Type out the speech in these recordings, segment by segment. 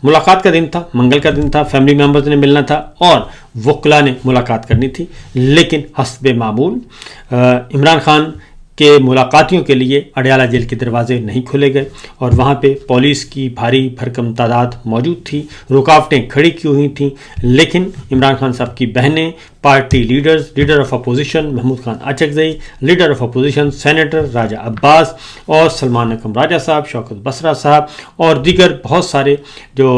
ملاقات کا دن تھا، منگل کا دن تھا، فیملی ممبرز نے ملنا تھا اور وکلا نے ملاقات کرنی تھی، لیکن حسب معمول عمران خان کے ملاقاتیوں کے لیے اڈیالہ جیل کے دروازے نہیں کھولے گئے اور وہاں پہ پولیس کی بھاری بھرکم تعداد موجود تھی، رکاوٹیں کھڑی کی ہوئی تھیں، لیکن عمران خان صاحب کی بہنیں، party leaders, leader of opposition Mahmood Khan Achakzai, leader of opposition senator Raja Abbas اور سلمان اکرم راجہ صاحب، شوکت بسرا صاحب اور دیگر بہت سارے جو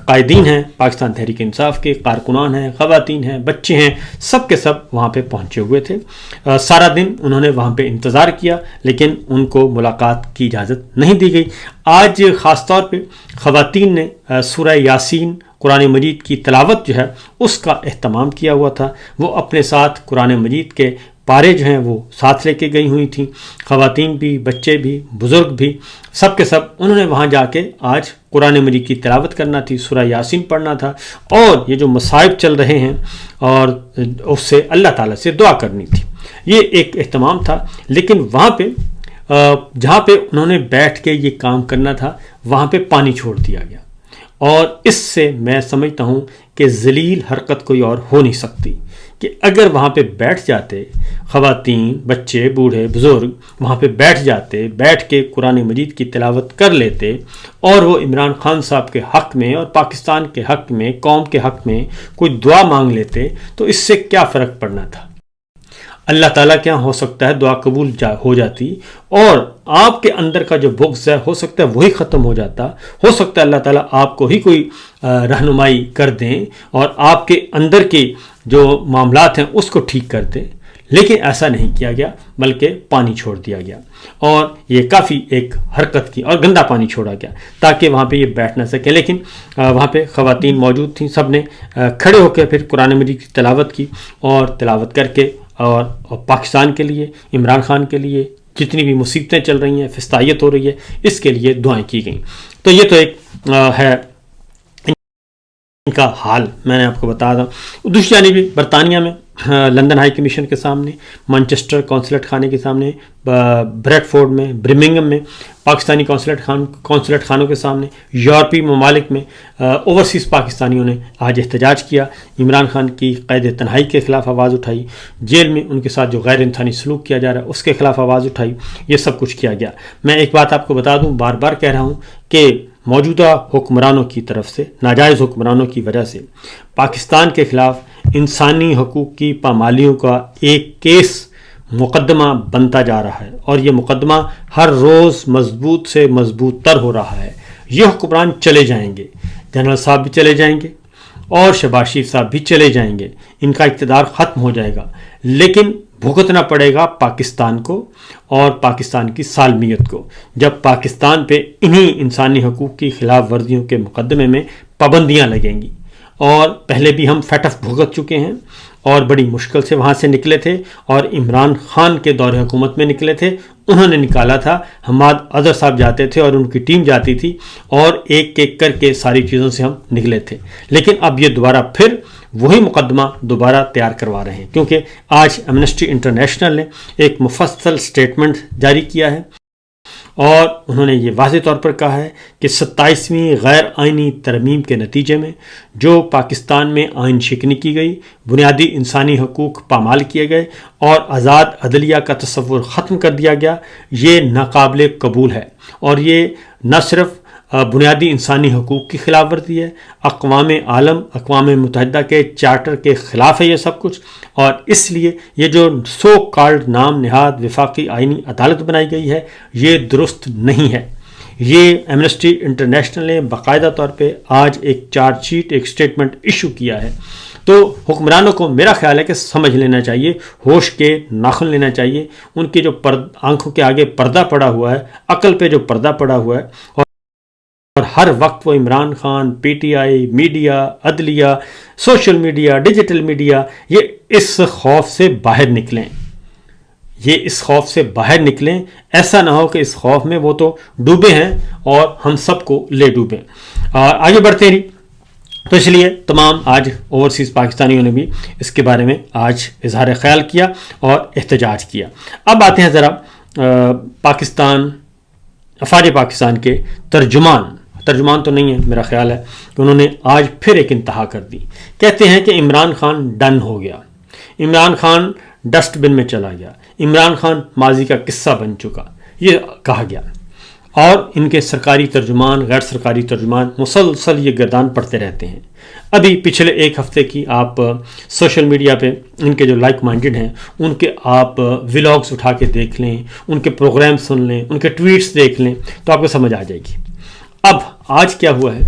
قائدین ہیں پاکستان تحریک انصاف کے، کارکنان ہیں، خواتین ہیں، بچے ہیں، سب کے سب وہاں پہ پہنچے ہوئے تھے۔ سارا دن انہوں نے وہاں پہ انتظار کیا، لیکن ان کو ملاقات کی اجازت نہیں دی گئی۔ آج خاص طور پہ خواتین نے سورہ یاسین قرآن مجید کی تلاوت جو ہے اس کا اہتمام کیا ہوا تھا، وہ اپنے ساتھ قرآن مجید کے پارے جو ہیں وہ ساتھ لے کے گئی ہوئی تھیں، خواتین بھی، بچے بھی، بزرگ بھی، سب کے سب انہوں نے وہاں جا کے آج قرآن مجید کی تلاوت کرنا تھی، سورہ یاسین پڑھنا تھا اور یہ جو مصائب چل رہے ہیں اور اس سے اللہ تعالیٰ سے دعا کرنی تھی، یہ ایک اہتمام تھا۔ لیکن وہاں پہ جہاں پہ انہوں نے بیٹھ کے یہ کام کرنا تھا وہاں پہ پانی چھوڑ دیا گیا، اور اس سے میں سمجھتا ہوں کہ ذلیل حرکت کوئی اور ہو نہیں سکتی کہ اگر وہاں پہ بیٹھ جاتے خواتین، بچے، بوڑھے، بزرگ وہاں پہ بیٹھ جاتے، بیٹھ کے قرآن مجید کی تلاوت کر لیتے اور وہ عمران خان صاحب کے حق میں اور پاکستان کے حق میں، قوم کے حق میں کوئی دعا مانگ لیتے تو اس سے کیا فرق پڑنا تھا؟ اللہ تعالیٰ کیا ہو سکتا ہے دعا قبول ہو جاتی اور آپ کے اندر کا جو بغض ہے ہو سکتا ہے وہی ختم ہو جاتا، ہو سکتا ہے اللہ تعالیٰ آپ کو ہی کوئی رہنمائی کر دیں اور آپ کے اندر کے جو معاملات ہیں اس کو ٹھیک کر دیں، لیکن ایسا نہیں کیا گیا بلکہ پانی چھوڑ دیا گیا، اور یہ کافی ایک حرکت کی اور گندا پانی چھوڑا گیا تاکہ وہاں پہ یہ بیٹھ نہ سکے۔ لیکن وہاں پہ خواتین موجود تھیں، سب نے کھڑے ہو کے پھر قرآن مجید کی تلاوت کی اور تلاوت کر کے اور پاکستان کے لیے، عمران خان کے لیے جتنی بھی مصیبتیں چل رہی ہیں، فسطائیت ہو رہی ہے، اس کے لیے دعائیں کی گئیں۔ تو یہ تو ایک ہے ان کا حال، میں نے آپ کو بتا دوں۔ دوسری جانب بھی برطانیہ میں لندن ہائی کمیشن کے سامنے، مانچسٹر قونصلیٹ خانے کے سامنے، بریڈ فورڈ میں، برمنگم میں پاکستانی قونصلیٹ خانوں کے سامنے، یورپی ممالک میں اوورسیز پاکستانیوں نے آج احتجاج کیا، عمران خان کی قید تنہائی کے خلاف آواز اٹھائی، جیل میں ان کے ساتھ جو غیر انسانی سلوک کیا جا رہا ہے اس کے خلاف آواز اٹھائی، یہ سب کچھ کیا گیا۔ میں ایک بات آپ کو بتا دوں، بار بار کہہ رہا ہوں کہ موجودہ حکمرانوں کی طرف سے، ناجائز حکمرانوں کی وجہ سے پاکستان کے خلاف انسانی حقوق کی پامالیوں کا ایک کیس مقدمہ بنتا جا رہا ہے، اور یہ مقدمہ ہر روز مضبوط سے مضبوط تر ہو رہا ہے۔ یہ حکمران چلے جائیں گے، جنرل صاحب بھی چلے جائیں گے اور شہباز شریف صاحب بھی چلے جائیں گے، ان کا اقتدار ختم ہو جائے گا، لیکن بھگتنا پڑے گا پاکستان کو اور پاکستان کی سالمیت کو، جب پاکستان پہ انہی انسانی حقوق کی خلاف ورزیوں کے مقدمے میں پابندیاں لگیں گی۔ اور پہلے بھی ہم فیٹف بھگت چکے ہیں اور بڑی مشکل سے وہاں سے نکلے تھے، اور عمران خان کے دور حکومت میں نکلے تھے، انہوں نے نکالا تھا، حماد اظہر صاحب جاتے تھے اور ان کی ٹیم جاتی تھی اور ایک ایک کر کے ساری چیزوں سے ہم نکلے تھے، لیکن اب یہ دوبارہ پھر وہی مقدمہ دوبارہ تیار کروا رہے ہیں، کیونکہ آج ایمنسٹی انٹرنیشنل نے ایک مفصل سٹیٹمنٹ جاری کیا ہے اور انہوں نے یہ واضح طور پر کہا ہے کہ 27ویں غیر آئینی ترمیم کے نتیجے میں جو پاکستان میں آئین شکنی کی گئی، بنیادی انسانی حقوق پامال کیے گئے اور آزاد عدلیہ کا تصور ختم کر دیا گیا، یہ ناقابل قبول ہے، اور یہ نہ صرف بنیادی انسانی حقوق کی خلاف ورزی ہے، اقوام عالم، اقوام متحدہ کے چارٹر کے خلاف ہے یہ سب کچھ، اور اس لیے یہ جو سو کالڈ نام نہاد وفاقی آئینی عدالت بنائی گئی ہے یہ درست نہیں ہے۔ یہ ایمنسٹی انٹرنیشنل نے باقاعدہ طور پہ آج ایک چارج شیٹ، ایک سٹیٹمنٹ ایشو کیا ہے۔ تو حکمرانوں کو میرا خیال ہے کہ سمجھ لینا چاہیے، ہوش کے ناخن لینا چاہیے، ان کے جو آنکھوں کے آگے پردہ پڑا ہوا ہے، عقل پہ جو پردہ پڑا ہوا ہے، اور ہر وقت وہ Imran Khan, P T I, media, عدلیہ، سوشل میڈیا، ڈیجیٹل میڈیا، یہ اس خوف سے باہر نکلیں، یہ اس خوف سے باہر نکلیں، ایسا نہ ہو کہ اس خوف میں وہ تو ڈوبے ہیں اور ہم سب کو لے ڈوبیں۔ آگے بڑھتے ہیں، تو اس لیے تمام آج اوورسیز پاکستانیوں نے بھی اس کے بارے میں آج اظہار خیال کیا اور احتجاج کیا۔ اب آتے ہیں ذرا افواج پاکستان کے ترجمان ترجمان تو نہیں ہے، میرا خیال ہے کہ انہوں نے آج پھر ایک انتہا کر دی. کہتے ہیں کہ عمران خان ڈن ہو گیا، عمران خان ڈسٹ بن میں چلا گیا، عمران خان ماضی کا قصہ بن چکا، یہ کہا گیا. اور ان کے سرکاری ترجمان، غیر سرکاری ترجمان مسلسل یہ گردان پڑھتے رہتے ہیں. ابھی پچھلے ایک ہفتے کی آپ سوشل میڈیا پہ ان کے جو لائک مائنڈڈ ہیں ان کے آپ ولاگز اٹھا کے دیکھ لیں، ان کے پروگرام سن لیں، ان کے ٹویٹس دیکھ لیں تو آپ کو سمجھ آ جائے گی. اب آج کیا ہوا ہے،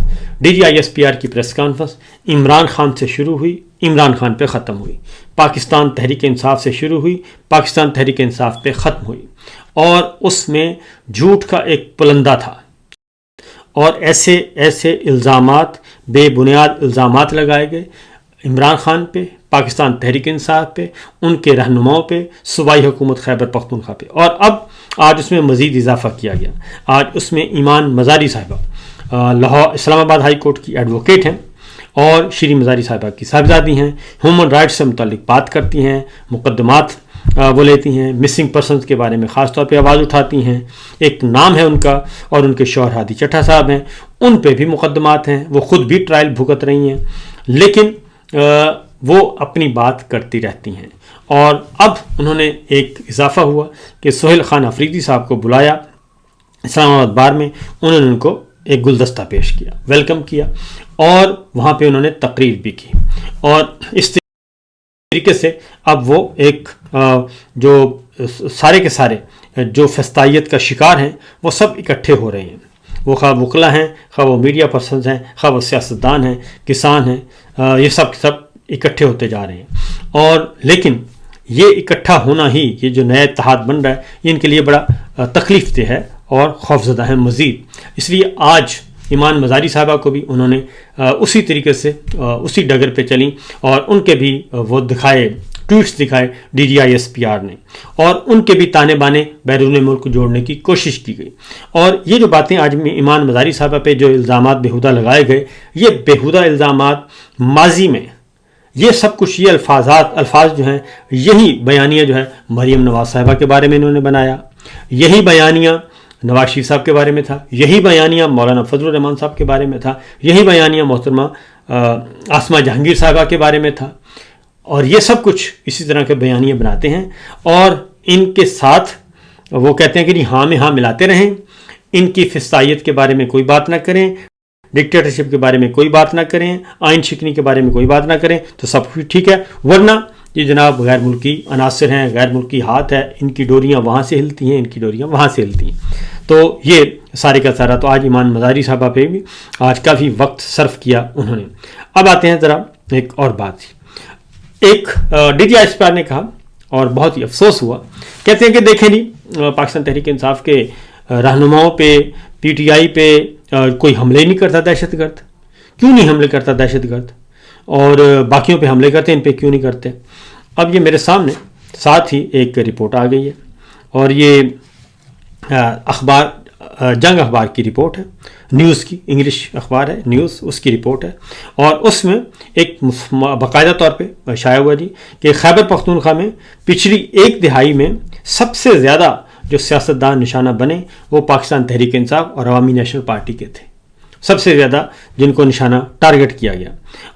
DGISPR کی پریس کانفرنس عمران خان سے شروع ہوئی، عمران خان پہ ختم ہوئی، پاکستان تحریک انصاف سے شروع ہوئی، پاکستان تحریک انصاف پہ ختم ہوئی. اور اس میں جھوٹ کا ایک پلندہ تھا اور ایسے ایسے الزامات، بے بنیاد الزامات لگائے گئے عمران خان پہ، پاکستان تحریک انصاف پہ، ان کے رہنماؤں پہ، صوبائی حکومت خیبر پختونخوا پہ. اور اب آج اس میں مزید اضافہ کیا گیا. آج اس میں ایمان مزاری صاحبہ لاہور اسلام آباد ہائی کورٹ کی ایڈوکیٹ ہیں اور شری مزاری صاحبہ کی صاحبزادی ہیں، ہیومن رائٹس سے متعلق بات کرتی ہیں، مقدمات وہ لیتی ہیں، مسنگ پرسنز کے بارے میں خاص طور پہ آواز اٹھاتی ہیں. ایک نام ہے ان کا اور ان کے شوہر ہادی چٹھا صاحب ہیں، ان پہ بھی مقدمات ہیں، وہ خود بھی ٹرائل بھگت رہی ہیں، لیکن وہ اپنی بات کرتی رہتی ہیں. اور اب انہوں نے ایک اضافہ ہوا کہ سہیل خان افریدی صاحب کو بلایا اسلام آباد بار میں، انہوں نے ان کو ایک گلدستہ پیش کیا، ویلکم کیا، اور وہاں پہ انہوں نے تقریر بھی کی. اور اس طریقے سے اب وہ ایک جو سارے کے سارے جو فسطائیت کا شکار ہیں وہ سب اکٹھے ہو رہے ہیں. وہ خواہ وکلا ہیں، خواہ وہ میڈیا پرسنز ہیں، خواہ وہ سیاستدان ہیں، کسان ہیں، یہ سب اکٹھے ہوتے جا رہے ہیں. اور لیکن یہ اکٹھا ہونا ہی، یہ جو نیا اتحاد بن رہا ہے، یہ ان کے لیے بڑا تکلیف دہ ہے اور خوفزدہ ہے مزید. اس لیے آج ایمان مزاری صاحبہ کو بھی انہوں نے اسی طریقے سے اسی ڈگر پہ چلیں اور ان کے بھی وہ دکھائے، ٹویٹس دکھائے DGISPR نے، اور ان کے بھی تانے بانے بیرون ملک جوڑنے کی کوشش کی گئی. اور یہ جو باتیں آج ایمان مزاری صاحبہ پہ جو الزامات بیہودہ لگائے گئے، یہ بیہودہ الزامات ماضی میں یہ سب کچھ، یہ الفاظ جو ہیں، یہی بیانیہ جو ہے مریم نواز صاحبہ کے بارے میں انہوں نے بنایا، یہی بیانیہ نواز شریف صاحب کے بارے میں تھا، یہی بیانیہ مولانا فضل الرحمان صاحب کے بارے میں تھا، یہی بیانیہ محترمہ آسمہ جہانگیر صاحبہ کے بارے میں تھا. اور یہ سب کچھ اسی طرح کے بیانیے بناتے ہیں اور ان کے ساتھ وہ کہتے ہیں کہ جی ہاں میں ہاں ملاتے رہیں، ان کی فسطائیت کے بارے میں کوئی بات نہ کریں، ڈکٹیٹرشپ کے بارے میں کوئی بات نہ کریں، آئین شکنی کے بارے میں کوئی بات نہ کریں تو سب کچھ ٹھیک ہے. ورنہ یہ جناب غیر ملکی عناصر ہیں، غیر ملکی ہاتھ ہے، ان کی ڈوریاں وہاں سے ہلتی ہیں، ان کی ڈوریاں وہاں سے ہلتی ہیں. تو یہ سارے کا سارا تو آج ایمان مزاری صاحبہ پہ بھی آج کافی وقت صرف کیا انہوں نے. اب آتے ہیں ذرا ایک اور بات. ایک DGISPR نے کہا اور بہت ہی افسوس ہوا، کہتے ہیں کہ دیکھیں جی پاکستان تحریک انصاف کے رہنماؤں پہ، PTI پہ کوئی حملے نہیں کرتا دہشت گرد، کیوں نہیں حملے کرتا دہشت گرد، اور باقیوں پہ حملے کرتے ہیں، ان پہ کیوں نہیں کرتے. اب یہ میرے سامنے ساتھ ہی ایک رپورٹ آ گئی ہے اور یہ اخبار جنگ اخبار کی رپورٹ ہے، نیوز کی، انگلش اخبار ہے نیوز، اس کی رپورٹ ہے. اور اس میں ایک باقاعدہ طور پہ شائع ہوا جی کہ خیبر پختونخوا میں پچھلی ایک دہائی میں سب سے زیادہ جو سیاستدان نشانہ بنے وہ پاکستان تحریک انصاف اور عوامی نیشنل پارٹی کے تھے، سب سے زیادہ جن کو نشانہ ٹارگٹ کیا گیا.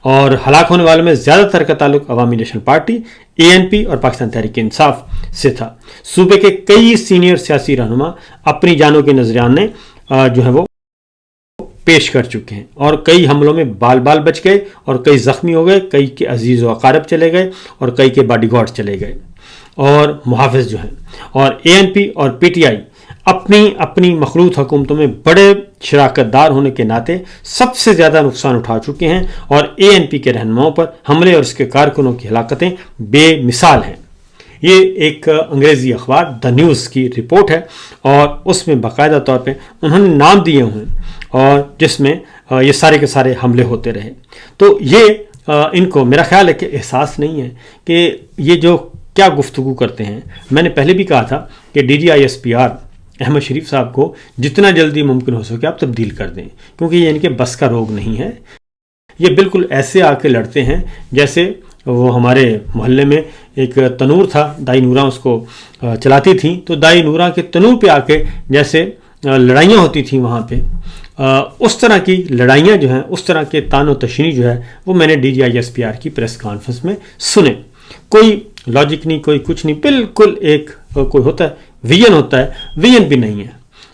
اور ہلاک ہونے والوں میں زیادہ تر کا تعلق عوامی نیشنل پارٹی، ANP اور پاکستان تحریک انصاف سے تھا. صوبے کے کئی سینئر سیاسی رہنما اپنی جانوں کے نذرانے جو ہے وہ پیش کر چکے ہیں اور کئی حملوں میں بال بچ گئے اور کئی زخمی ہو گئے، کئی کے عزیز و اقارب چلے گئے اور کئی کے باڈی گارڈ چلے گئے اور محافظ جو ہیں. اور ANP اور PTI اپنی مخلوط حکومتوں میں بڑے شراکت دار ہونے کے ناطے سب سے زیادہ نقصان اٹھا چکے ہیں اور ANP کے رہنماؤں پر حملے اور اس کے کارکنوں کی ہلاکتیں بے مثال ہیں. یہ ایک انگریزی اخبار دا نیوز کی رپورٹ ہے اور اس میں باقاعدہ طور پہ انہوں نے نام دیے ہوئے اور جس میں یہ سارے کے سارے حملے ہوتے رہے. تو یہ ان کو میرا خیال ہے کہ احساس نہیں ہے کہ یہ جو کیا گفتگو کرتے ہیں. میں نے پہلے بھی کہا تھا کہ DGISPR احمد شریف صاحب کو جتنا جلدی ممکن ہو سکے آپ تبدیل کر دیں، کیونکہ یہ ان کے بس کا روگ نہیں ہے. یہ بالکل ایسے آ کے لڑتے ہیں جیسے وہ ہمارے محلے میں ایک تنور تھا، دائی نورا اس کو چلاتی تھیں، تو دائی نورا کے تنور پہ آ کے جیسے لڑائیاں ہوتی تھیں وہاں پہ اس طرح کی لڑائیاں جو ہیں، اس طرح کے تان و تشنی جو ہے وہ میں نے DGISPR کی پریس کانفرنس میں سنے. کوئی لاجک نہیں، کوئی کچھ نہیں، بالکل ایک کوئی ہوتا ہے ویژن، ہوتا ہے ویژن بھی نہیں ہے،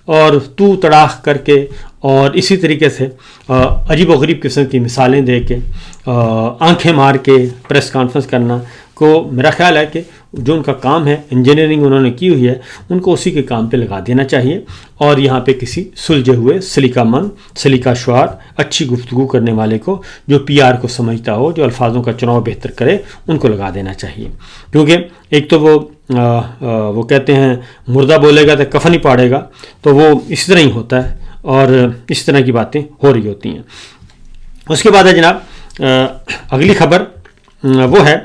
اور تو تڑاخ کر کے اور اسی طریقے سے عجیب و غریب قسم کی مثالیں دے کے آنکھیں مار کے پریس کانفرنس کرنا کو میرا خیال ہے کہ جو ان کا کام ہے، انجینئرنگ انہوں نے کی ہوئی ہے، ان کو اسی کے کام پہ لگا دینا چاہیے، اور یہاں پہ کسی سلجھے ہوئے سلیقہ مند، سلیقہ شعار، اچھی گفتگو کرنے والے کو، جو PR کو سمجھتا ہو، جو الفاظوں کا چناؤ بہتر کرے، ان کو لگا دینا چاہیے. کیونکہ ایک تو وہ کہتے ہیں مردہ بولے گا تو کفن ہی پاڑے گا، تو وہ اس طرح ہی ہوتا ہے، اور اس طرح کی باتیں ہو رہی ہوتی ہیں. اس کے بعد ہے جناب اگلی خبر، وہ ہے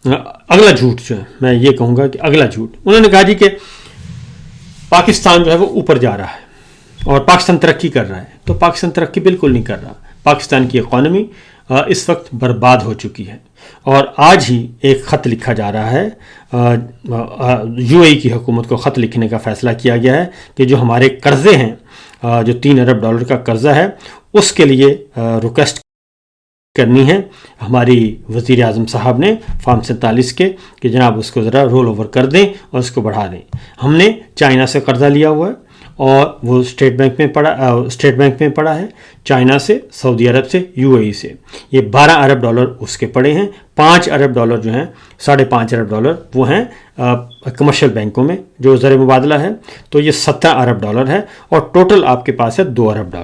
اگلا جھوٹ. جو ہے میں یہ کہوں گا کہ اگلا جھوٹ، انہوں نے کہا جی کہ پاکستان جو ہے وہ اوپر جا رہا ہے اور پاکستان ترقی کر رہا ہے. تو پاکستان ترقی بالکل نہیں کر رہا. پاکستان کی اکانومی اس وقت برباد ہو چکی ہے، اور آج ہی ایک خط لکھا جا رہا ہے، UAE کی حکومت کو خط لکھنے کا فیصلہ کیا گیا ہے کہ جو ہمارے قرضے ہیں، جو $3 ارب کا قرضہ ہے، اس کے لیے ریکویسٹ کرنی ہے ہماری وزیر اعظم صاحب نے فارم 47 کے، کہ جناب اس کو ذرا رول اوور کر دیں اور اس کو بڑھا دیں. ہم نے چائنا سے قرضہ لیا ہوا ہے، اور وہ اسٹیٹ بینک میں پڑا ہے، چائنا سے، سعودی عرب سے، UAE سے. یہ $12 ارب اس کے پڑے ہیں. $5 ارب جو ہیں، $5.5 ارب وہ ہیں کمرشل بینکوں میں جو زر مبادلہ ہے. تو یہ $17 ارب ہے، اور ٹوٹل آپ کے پاس ہے $2 ارب.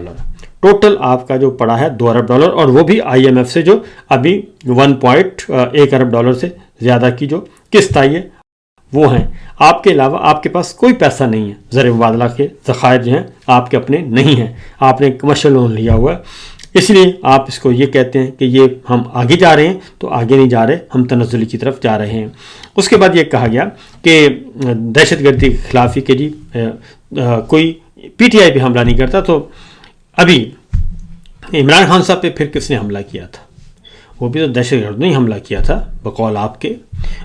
ٹوٹل آپ کا جو پڑا ہے $2 ارب، اور وہ بھی IMF سے جو ابھی $1.1 ارب سے زیادہ کی جو قسط آئی ہے وہ ہیں. آپ کے علاوہ آپ کے پاس کوئی پیسہ نہیں ہے. زر مبادلہ کے ذخائر جو ہیں آپ کے اپنے نہیں ہیں، آپ نے کمرشل لون لیا ہوا ہے. اس لیے آپ اس کو یہ کہتے ہیں کہ یہ ہم آگے جا رہے ہیں، تو آگے نہیں جا رہے، ہم تنزلی کی طرف جا رہے ہیں. اس کے بعد یہ کہا گیا کہ دہشت گردی کے خلاف ہی کہ جی کوئی PTI بھی حملہ نہیں کرتا. تو ابھی عمران خان صاحب پہ پھر کس نے حملہ کیا تھا؟ وہ بھی تو دہشت گردوں نے حملہ کیا تھا بقول آپ کے،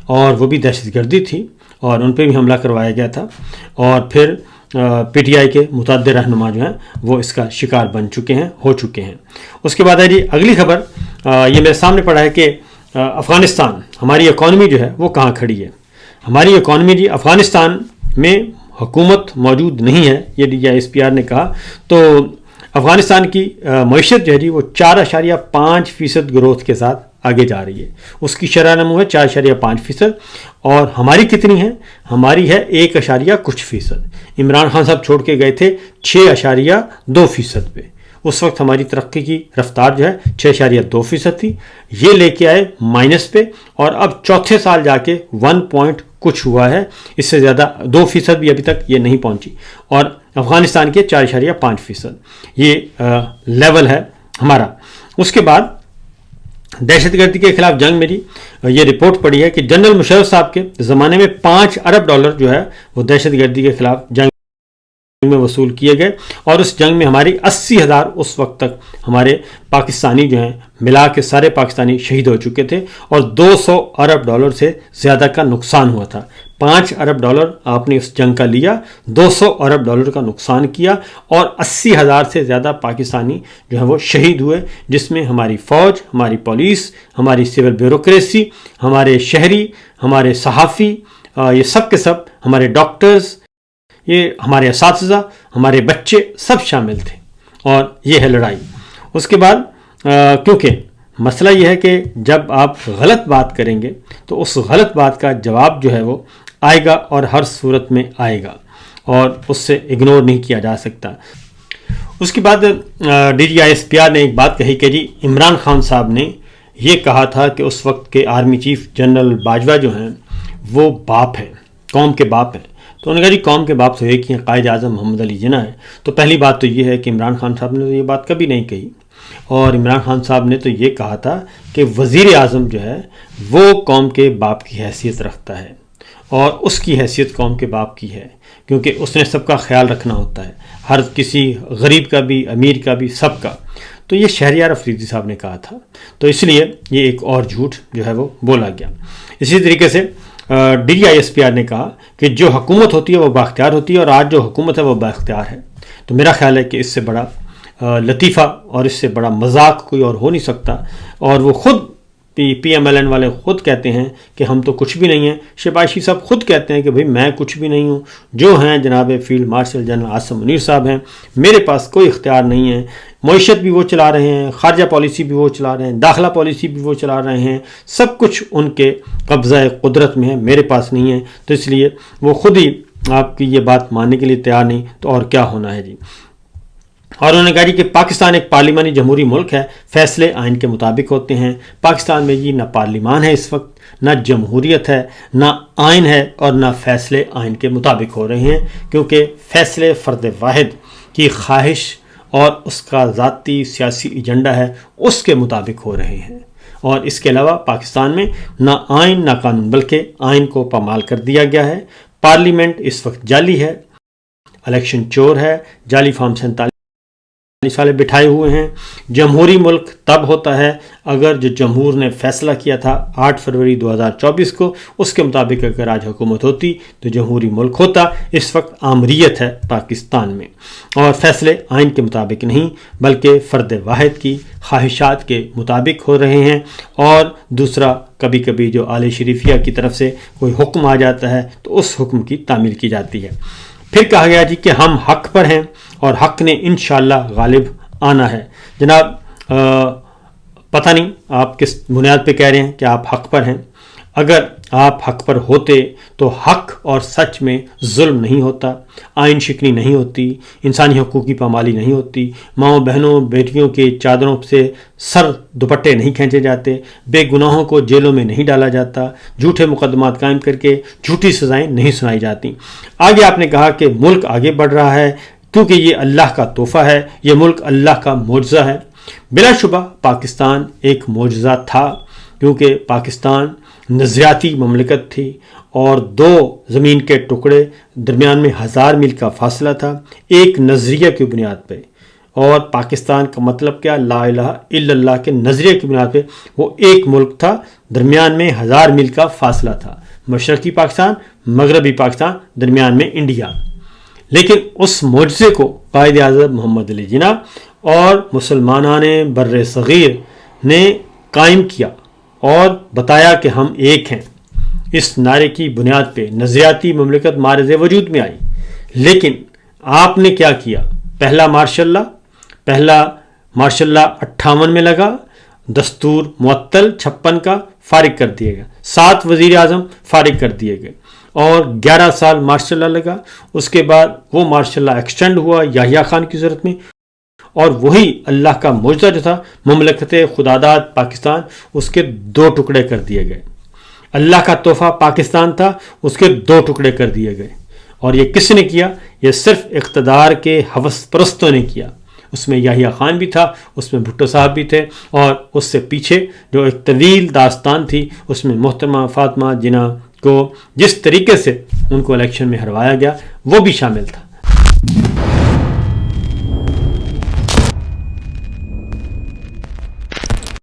اور وہ بھی دہشت گردی تھی، اور ان پہ بھی حملہ کروایا گیا تھا. اور پھر PTI کے متعدد رہنما جو ہیں وہ اس کا شکار بن چکے ہیں، ہو چکے ہیں. اس کے بعد ہے جی اگلی خبر، یہ میرے سامنے پڑا ہے کہ افغانستان، ہماری اکانومی جو ہے وہ کہاں کھڑی ہے. ہماری اکانومی جی افغانستان میں حکومت موجود نہیں ہے، یہ DGISPR نے کہا. تو افغانستان کی معیشت جو ہے جی وہ 4.5% گروتھ کے ساتھ آگے جا رہی ہے. اس کی شرح نمو ہے 4.5%، اور ہماری کتنی ہے؟ ہماری ہے 1 کچھ فیصد. عمران خان صاحب چھوڑ کے گئے تھے 6.2% پہ. اس وقت ہماری ترقی کی رفتار جو ہے 6.2% تھی. یہ لے کے آئے مائنس پہ، اور اب چوتھے سال جا کے 1 کچھ ہوا ہے. اس سے زیادہ 2% بھی ابھی تک یہ نہیں پہنچی، اور افغانستان کے 4.5% یہ لیول ہے ہمارا. اس کے بعد دہشت گردی کے خلاف جنگ میں یہ رپورٹ پڑی ہے کہ جنرل مشرف صاحب کے زمانے میں $5 ارب جو ہے وہ دہشت گردی کے خلاف جنگ میں وصول کیے گئے، اور اس جنگ میں ہماری 80,000 اس وقت تک ہمارے پاکستانی جو ہیں ملا کے سارے پاکستانی شہید ہو چکے تھے، اور $200 ارب سے زیادہ کا نقصان ہوا تھا. $5 ارب آپ نے اس جنگ کا لیا، $200 ارب کا نقصان کیا، اور 80,000 سے زیادہ پاکستانی جو ہیں وہ شہید ہوئے، جس میں ہماری فوج، ہماری پولیس، ہماری سول بیوروکریسی، ہمارے شہری، ہمارے صحافی، یہ سب کے سب، ہمارے ڈاکٹرز، یہ ہمارے اساتذہ، ہمارے بچے سب شامل تھے. اور یہ ہے لڑائی. اس کے بعد کیونکہ مسئلہ یہ ہے کہ جب آپ غلط بات کریں گے تو اس غلط بات کا جواب جو ہے وہ آئے گا، اور ہر صورت میں آئے گا، اور اس سے اگنور نہیں کیا جا سکتا. اس کے بعد DGISPR نے ایک بات کہی کہ جی عمران خان صاحب نے یہ کہا تھا کہ اس وقت کے آرمی چیف جنرل باجوہ جو ہیں وہ باپ ہیں، قوم کے باپ ہیں. تو انہوں نے کہا جی قوم کے باپ تو ایک ہی ہیں، قائد اعظم محمد علی جناح ہے. تو پہلی بات تو یہ ہے کہ عمران خان صاحب نے تو یہ بات کبھی نہیں کہی، اور عمران خان صاحب نے تو یہ کہا تھا کہ وزیر اعظم جو ہے وہ قوم کے باپ کی حیثیت رکھتا ہے، اور اس کی حیثیت قوم کے باپ کی ہے، کیونکہ اس نے سب کا خیال رکھنا ہوتا ہے، ہر کسی غریب کا بھی، امیر کا بھی، سب کا. تو یہ شہریار افریدی صاحب نے کہا تھا. تو اس لیے یہ ایک اور جھوٹ جو ہے وہ بولا گیا. اسی طریقے سے DGISPR نے کہا کہ جو حکومت ہوتی ہے وہ بااختیار ہوتی ہے، اور آج جو حکومت ہے وہ بااختیار ہے. تو میرا خیال ہے کہ اس سے بڑا لطیفہ اور اس سے بڑا مذاق کوئی اور ہو نہیں سکتا، اور وہ خود پی ایم ایل این والے خود کہتے ہیں کہ ہم تو کچھ بھی نہیں ہیں۔ شباشی صاحب خود کہتے ہیں کہ بھئی میں کچھ بھی نہیں ہوں، جو ہیں جناب field marshal general Asim Munir صاحب ہیں، میرے پاس کوئی اختیار نہیں ہے۔ معیشت بھی وہ چلا رہے ہیں، خارجہ پالیسی بھی وہ چلا رہے ہیں، داخلہ پالیسی بھی وہ چلا رہے ہیں، سب کچھ ان کے قبضہ قدرت میں ہے، میرے پاس نہیں ہے۔ تو اس لیے وہ خود ہی آپ کی یہ بات ماننے کے لیے تیار نہیں، تو اور کیا ہونا ہے جی۔ اور انہوں نے کہا جی کہ پاکستان ایک پارلیمانی جمہوری ملک ہے، فیصلے آئین کے مطابق ہوتے ہیں۔ پاکستان میں جی نہ پارلیمان ہے اس وقت، نہ جمہوریت ہے، نہ آئین ہے، اور نہ فیصلے آئین کے مطابق ہو رہے ہیں، کیونکہ فیصلے فرد واحد کی خواہش اور اس کا ذاتی سیاسی ایجنڈا ہے، اس کے مطابق ہو رہے ہیں۔ اور اس کے علاوہ پاکستان میں نہ آئین نہ قانون، بلکہ آئین کو پامال کر دیا گیا ہے۔ پارلیمنٹ اس وقت جعلی ہے، الیکشن چور ہے، جعلی فارم 47 والے بٹھائے ہوئے ہیں۔ جمہوری ملک تب ہوتا ہے اگر جو جمہور نے فیصلہ کیا تھا 8 فروری 2024 کو، اس کے مطابق اگر آج حکومت ہوتی تو جمہوری ملک ہوتا۔ اس وقت آمریت ہے پاکستان میں، اور فیصلے آئین کے مطابق نہیں بلکہ فرد واحد کی خواہشات کے مطابق ہو رہے ہیں۔ اور دوسرا، کبھی کبھی جو آل شریفیہ کی طرف سے کوئی حکم آ جاتا ہے تو اس حکم کی تعمیل کی جاتی ہے۔ پھر کہا گیا جی کہ ہم حق پر ہیں اور حق نے انشاءاللہ غالب آنا ہے۔ جناب پتہ نہیں آپ کس بنیاد پہ کہہ رہے ہیں کہ آپ حق پر ہیں۔ اگر آپ حق پر ہوتے تو حق اور سچ میں ظلم نہیں ہوتا، آئین شکنی نہیں ہوتی، انسانی حقوق کی پامالی نہیں ہوتی، ماؤں بہنوں بیٹیوں کے چادروں سے سر دوپٹے نہیں کھینچے جاتے، بے گناہوں کو جیلوں میں نہیں ڈالا جاتا، جھوٹے مقدمات قائم کر کے جھوٹی سزائیں نہیں سنائی جاتی۔ آگے آپ نے کہا کہ ملک آگے بڑھ رہا ہے کیونکہ یہ اللہ کا تحفہ ہے، یہ ملک اللہ کا معجزہ ہے۔ بلا شبہ پاکستان ایک معجزہ تھا، کیونکہ پاکستان نظریاتی مملکت تھی اور 2 زمین کے ٹکڑے، درمیان میں 1000 میل کا فاصلہ تھا، ایک نظریہ کی بنیاد پہ۔ اور پاکستان کا مطلب کیا؟ لا الہ الا اللہ کے نظریے کی بنیاد پہ وہ ایک ملک تھا، درمیان میں 1000 میل کا فاصلہ تھا، مشرقی پاکستان، مغربی پاکستان، درمیان میں انڈیا۔ لیکن اس معجزے کو قائد اعظم محمد علی جناح اور مسلمانان بر صغیر نے قائم کیا اور بتایا کہ ہم ایک ہیں۔ اس نعرے کی بنیاد پہ نظریاتی مملکت معرض وجود میں آئی۔ لیکن آپ نے کیا کیا؟ پہلا مارشل لا 58 میں لگا، دستور معطل 56 کا فارغ کر دیا گیا، 7 وزیر اعظم فارغ کر دیے گئے، اور 11 سال مارشل لا لگا۔ اس کے بعد وہ مارشل لا ایکسٹینڈ ہوا یحییٰ خان کی صورت میں، اور وہی اللہ کا معجزہ جو تھا مملکت خداداد پاکستان، اس کے 2 ٹکڑے کر دیے گئے۔ اللہ کا تحفہ پاکستان تھا، اس کے 2 ٹکڑے کر دیے گئے۔ اور یہ کس نے کیا؟ یہ صرف اقتدار کے ہوس پرستوں نے کیا۔ اس میں یحییٰ خان بھی تھا، اس میں بھٹو صاحب بھی تھے، اور اس سے پیچھے جو ایک طویل داستان تھی اس میں محترمہ فاطمہ جناح کو جس طریقے سے ان کو الیکشن میں ہروایا گیا وہ بھی شامل تھا۔